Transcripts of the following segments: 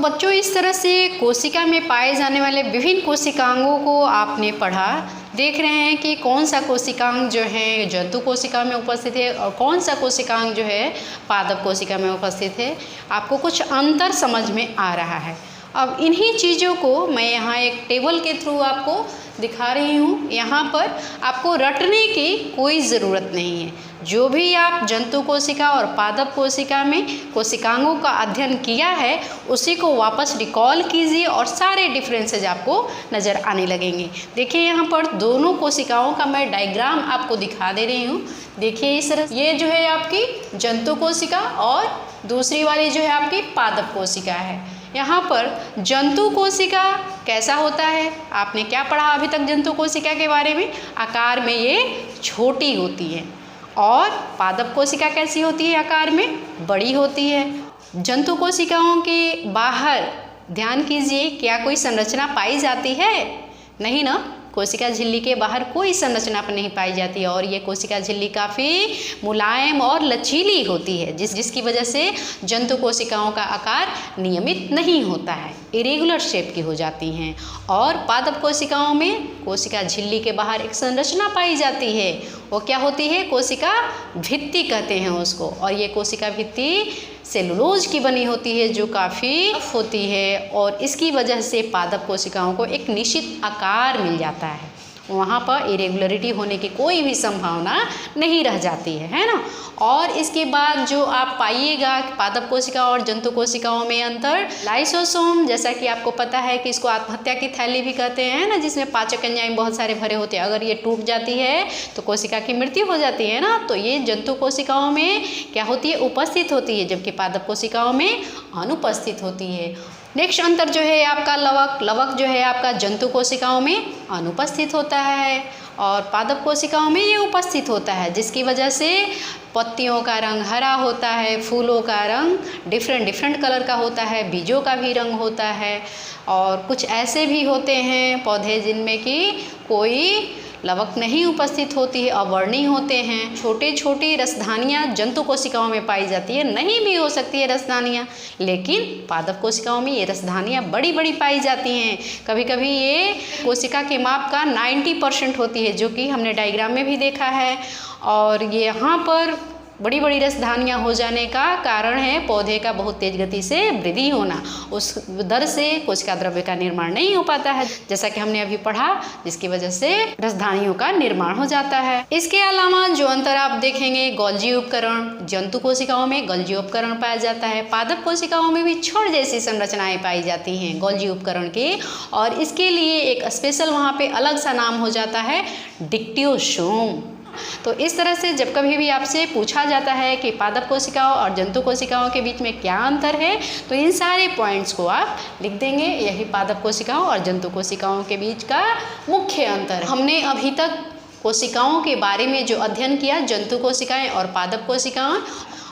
बच्चों, इस तरह से कोशिका में पाए जाने वाले विभिन्न कोशिकांगों को आपने पढ़ा। देख रहे हैं कि कौन सा कोशिकांग जो है जंतु कोशिका में उपस्थित है और कौन सा कोशिकांग जो है पादप कोशिका में उपस्थित है। आपको कुछ अंतर समझ में आ रहा है। अब इन्हीं चीज़ों को मैं यहाँ एक टेबल के थ्रू आपको दिखा रही हूँ। यहाँ पर आपको रटने की कोई ज़रूरत नहीं है। जो भी आप जंतु कोशिका और पादप कोशिका में कोशिकांगों का अध्ययन किया है उसी को वापस रिकॉल कीजिए और सारे डिफरेंसेज आपको नज़र आने लगेंगे। देखिए यहाँ पर दोनों कोशिकाओं का मैं डायग्राम आपको दिखा दे रही हूँ। देखिए इस तरह ये जो है आपकी जंतु कोशिका और दूसरी वाली जो है आपकी पादप कोशिका है। यहाँ पर जंतु कोशिका कैसा होता है, आपने क्या पढ़ा अभी तक जंतु कोशिका के बारे में? आकार में ये छोटी होती है। और पादप कोशिका कैसी होती है? आकार में बड़ी होती है। जंतु कोशिकाओं के बाहर ध्यान कीजिए, क्या कोई संरचना पाई जाती है? नहीं ना। कोशिका झिल्ली के बाहर कोई संरचना नहीं पाई जाती है और ये कोशिका झिल्ली काफ़ी मुलायम और लचीली होती है, जिसकी वजह से जंतु कोशिकाओं का आकार नियमित नहीं होता है, इरेगुलर शेप की हो जाती हैं। और पादप कोशिकाओं में कोशिका झिल्ली के बाहर एक संरचना पाई जाती है। वो क्या होती है? कोशिका भित्ति कहते हैं उसको। और ये कोशिका भित्ति सेलुलोज की बनी होती है जो काफ़ी होती है और इसकी वजह से पादप कोशिकाओं को एक निश्चित आकार मिल जाता है। वहाँ पर इरेगुलरिटी होने की कोई भी संभावना नहीं रह जाती है ना। और इसके बाद जो आप पाइएगा पादप कोशिका और जंतु कोशिकाओं में अंतर, लाइसोसोम, जैसा कि आपको पता है कि इसको आत्महत्या की थैली भी कहते हैं ना, जिसमें पाचक एंजाइम बहुत सारे भरे होते हैं। अगर ये टूट जाती है तो कोशिका की मृत्यु हो जाती है ना। तो ये जंतु कोशिकाओं में क्या होती है? उपस्थित होती है, जबकि पादप कोशिकाओं में अनुपस्थित होती है। नेक्स्ट अंतर जो है आपका लवक जो है आपका जंतु कोशिकाओं में अनुपस्थित होता है और पादप कोशिकाओं में ये उपस्थित होता है, जिसकी वजह से पत्तियों का रंग हरा होता है, फूलों का रंग डिफरेंट कलर का होता है, बीजों का भी रंग होता है। और कुछ ऐसे भी होते हैं पौधे जिनमें कि कोई लवक नहीं उपस्थित होती है, अवर्णी होते हैं। छोटे छोटी रसधानियाँ जंतु कोशिकाओं में पाई जाती है, नहीं भी हो सकती है रसधानियाँ, लेकिन पादप कोशिकाओं में ये रसधानियाँ बड़ी बड़ी पाई जाती हैं। कभी कभी ये कोशिका के माप का 90% होती है, जो कि हमने डायग्राम में भी देखा है। और ये यहाँ पर बड़ी बड़ी रसधानियाँ हो जाने का कारण है पौधे का बहुत तेज गति से वृद्धि होना। उस दर से कोशिका द्रव्य का निर्माण नहीं हो पाता है, जैसा कि हमने अभी पढ़ा, जिसकी वजह से रसधानियों का निर्माण हो जाता है। इसके अलावा जो अंतर आप देखेंगे, गोल्जी उपकरण, जंतु कोशिकाओं में गोल्जी उपकरण पाया जाता है, पादप कोशिकाओं में भी छड़ जैसी संरचनाएं पाई जाती हैं गोल्जी उपकरण के। और इसके लिए एक स्पेशल वहाँ पे अलग सा नाम हो जाता है डिक्टियोसोम। तो इस तरह से जब कभी भी आपसे पूछा जाता है कि पादप कोशिकाओं और जंतु कोशिकाओं के बीच में क्या अंतर है, तो इन सारे पॉइंट्स को आप लिख देंगे। यही पादप कोशिकाओं और जंतु कोशिकाओं के बीच का मुख्य अंतर है। हमने अभी तक कोशिकाओं के बारे में जो अध्ययन किया, जंतु कोशिकाएं और पादप कोशिकाएं,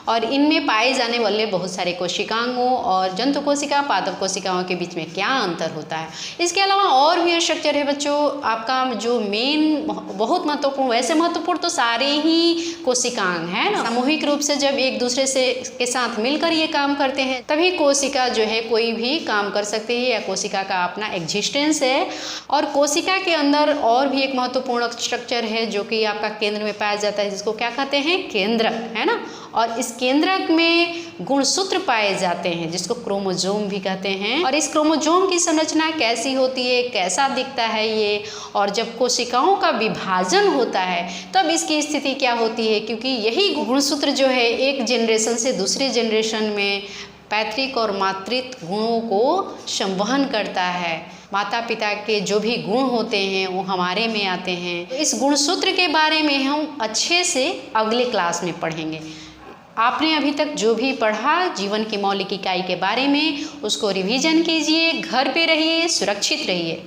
और इनमें पाए जाने वाले बहुत सारे कोशिकांगों और जंतु कोशिका पादप कोशिकाओं के बीच में क्या अंतर होता है। इसके अलावा और भी स्ट्रक्चर है बच्चों आपका जो मेन बहुत महत्वपूर्ण, वैसे महत्वपूर्ण तो सारे ही कोशिकांग है ना। सामूहिक रूप से जब एक दूसरे से के साथ मिलकर ये काम करते हैं तभी कोशिका जो है कोई भी काम कर सकती है, या कोशिका का अपना एग्जिस्टेंस है। और कोशिका के अंदर और भी एक महत्वपूर्ण स्ट्रक्चर है जो कि आपका केंद्र में पाया जाता है, जिसको क्या कहते हैं? केंद्रक, है ना। और इस केंद्रक में गुणसूत्र पाए जाते हैं जिसको क्रोमोजोम भी कहते हैं। और इस क्रोमोजोम की संरचना कैसी होती है, कैसा दिखता है ये, और जब कोशिकाओं का विभाजन होता है तब इसकी स्थिति क्या होती है, क्योंकि यही गुणसूत्र जो है एक जनरेशन से दूसरे जनरेशन में पैतृक और मातृत्व गुणों को संवहन करता है। माता पिता के जो भी गुण होते हैं वो हमारे में आते हैं। तो इस गुणसूत्र के बारे में हम अच्छे से अगले क्लास में पढ़ेंगे। आपने अभी तक जो भी पढ़ा जीवन की मौलिक इकाई के बारे में, उसको रिवीजन कीजिए, घर पे रहिए, सुरक्षित रहिए।